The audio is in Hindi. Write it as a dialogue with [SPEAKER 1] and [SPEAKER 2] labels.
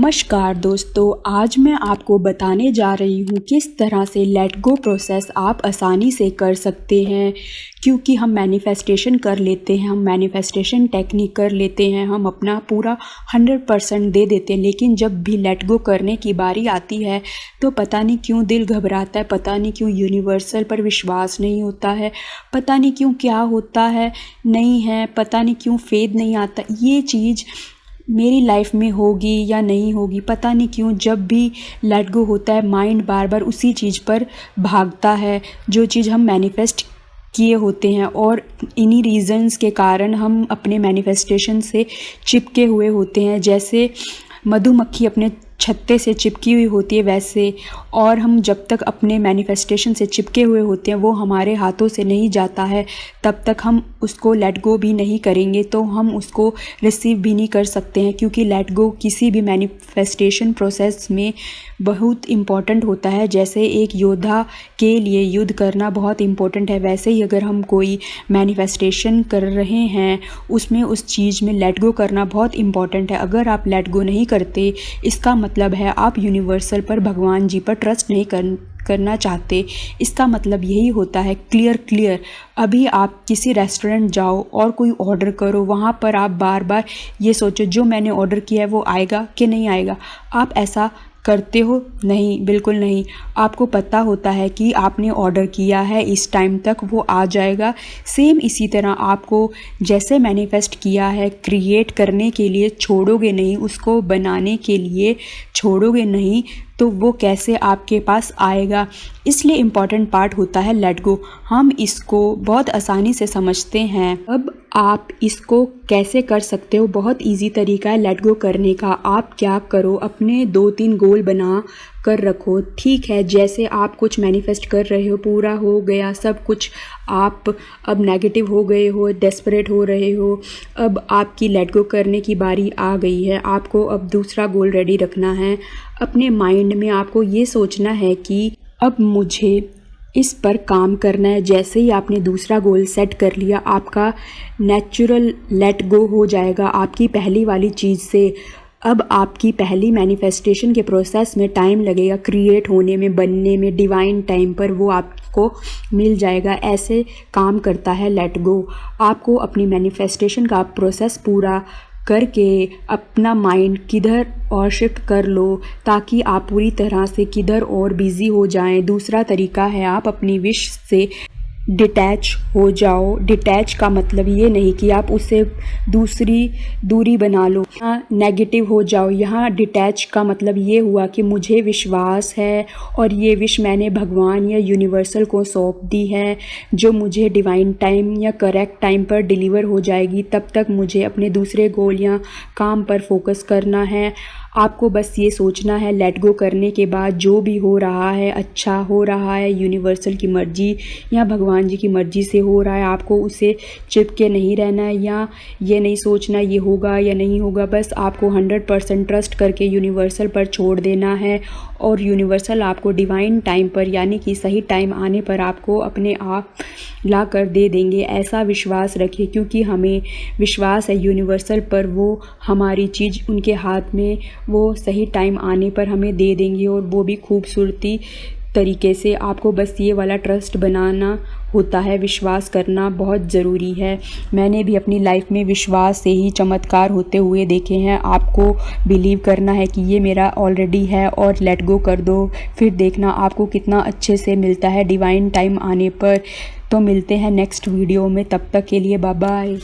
[SPEAKER 1] नमस्कार दोस्तों, आज मैं आपको बताने जा रही हूँ किस तरह से लेट गो प्रोसेस आप आसानी से कर सकते हैं। क्योंकि हम मैनिफेस्टेशन कर लेते हैं, हम मैनिफेस्टेशन टेक्निक कर लेते हैं, हम अपना पूरा 100% दे देते हैं, लेकिन जब भी लेट गो करने की बारी आती है तो पता नहीं क्यों दिल घबराता है, पता नहीं क्यों यूनिवर्सल पर विश्वास नहीं होता है, पता नहीं क्यों क्या होता है नहीं है, पता नहीं क्यों फेथ नहीं आता, ये चीज़ मेरी लाइफ में होगी या नहीं होगी, पता नहीं क्यों जब भी लेट गो होता है माइंड बार बार उसी चीज़ पर भागता है जो चीज़ हम मैनिफेस्ट किए होते हैं। और इन्हीं रीज़न्स के कारण हम अपने मैनिफेस्टेशन से चिपके हुए होते हैं, जैसे मधुमक्खी अपने छत्ते से चिपकी हुई होती है वैसे। और हम जब तक अपने मैनिफेस्टेशन से चिपके हुए होते हैं वो हमारे हाथों से नहीं जाता है, तब तक हम उसको लेट गो भी नहीं करेंगे तो हम उसको रिसीव भी नहीं कर सकते हैं। क्योंकि लेट गो किसी भी मैनिफेस्टेशन प्रोसेस में बहुत इम्पॉर्टेंट होता है। जैसे एक योद्धा के लिए युद्ध करना बहुत इम्पोर्टेंट है, वैसे ही अगर हम कोई मैनिफेस्टेशन कर रहे हैं उसमें उस चीज़ में लेट गो करना बहुत इम्पॉर्टेंट है। अगर आप लेट गो नहीं करते इसका मतलब है आप यूनिवर्सल पर, भगवान जी पर ट्रस्ट नहीं करना चाहते। इसका मतलब यही होता है क्लियर। अभी आप किसी रेस्टोरेंट जाओ और कोई ऑर्डर करो, वहाँ पर आप बार बार ये सोचो जो मैंने ऑर्डर किया है वो आएगा कि नहीं आएगा। आप ऐसा करते हो? नहीं, बिल्कुल नहीं। आपको पता होता है कि आपने ऑर्डर किया है, इस टाइम तक वो आ जाएगा। सेम इसी तरह आपको जैसे मैनिफेस्ट किया है, क्रिएट करने के लिए छोड़ोगे नहीं, उसको बनाने के लिए छोड़ोगे नहीं, तो वो कैसे आपके पास आएगा। इसलिए इम्पॉर्टेंट पार्ट होता है लेट गो। हम इसको बहुत आसानी से समझते हैं। अब आप इसको कैसे कर सकते हो? बहुत इजी तरीका है लेट गो करने का। आप क्या करो, अपने 2-3 गोल बना कर रखो। ठीक है, जैसे आप कुछ मैनिफेस्ट कर रहे हो, पूरा हो गया सब कुछ, आप अब नेगेटिव हो गए हो, डेस्परेट हो रहे हो, अब आपकी लेट गो करने की बारी आ गई है। आपको अब दूसरा गोल रेडी रखना है। अपने माइंड में आपको ये सोचना है कि अब मुझे इस पर काम करना है। जैसे ही आपने दूसरा गोल सेट कर लिया, आपका नेचुरल लेट गो हो जाएगा आपकी पहली वाली चीज़ से। अब आपकी पहली मैनिफेस्टेशन के प्रोसेस में टाइम लगेगा, क्रिएट होने में, बनने में, डिवाइन टाइम पर वो आपको मिल जाएगा। ऐसे काम करता है लेट गो। आपको अपनी मैनिफेस्टेशन का प्रोसेस पूरा करके अपना माइंड किधर और शिफ्ट कर लो ताकि आप पूरी तरह से किधर और बिज़ी हो जाएं। दूसरा तरीका है आप अपनी विश से डिटैच हो जाओ। डिटैच का मतलब ये नहीं कि आप उससे दूरी बना लो, यहाँ नेगेटिव हो जाओ। यहाँ डिटैच का मतलब ये हुआ कि मुझे विश्वास है और ये विश मैंने भगवान या यूनिवर्सल को सौंप दी है, जो मुझे डिवाइन टाइम या करेक्ट टाइम पर डिलीवर हो जाएगी। तब तक मुझे अपने दूसरे गोल या काम पर फोकस करना है। आपको बस ये सोचना है लेट गो करने के बाद जो भी हो रहा है अच्छा हो रहा है, यूनिवर्सल की मर्ज़ी या भगवान जी की मर्ज़ी से हो रहा है। आपको उसे चिपके नहीं रहना है या ये नहीं सोचना ये होगा या नहीं होगा। बस आपको 100% ट्रस्ट करके यूनिवर्सल पर छोड़ देना है और यूनिवर्सल आपको डिवाइन टाइम पर, यानी कि सही टाइम आने पर आपको अपने आप ला कर दे देंगे। ऐसा विश्वास रखिए, क्योंकि हमें विश्वास है यूनिवर्सल पर, वो हमारी चीज़ उनके हाथ में, वो सही टाइम आने पर हमें दे देंगे और वो भी खूबसूरती तरीके से। आपको बस ये वाला ट्रस्ट बनाना होता है, विश्वास करना बहुत ज़रूरी है। मैंने भी अपनी लाइफ में विश्वास से ही चमत्कार होते हुए देखे हैं। आपको बिलीव करना है कि ये मेरा ऑलरेडी है और लेट गो कर दो, फिर देखना आपको कितना अच्छे से मिलता है डिवाइन टाइम आने पर। तो मिलते हैं नेक्स्ट वीडियो में, तब तक के लिए बाय बाय।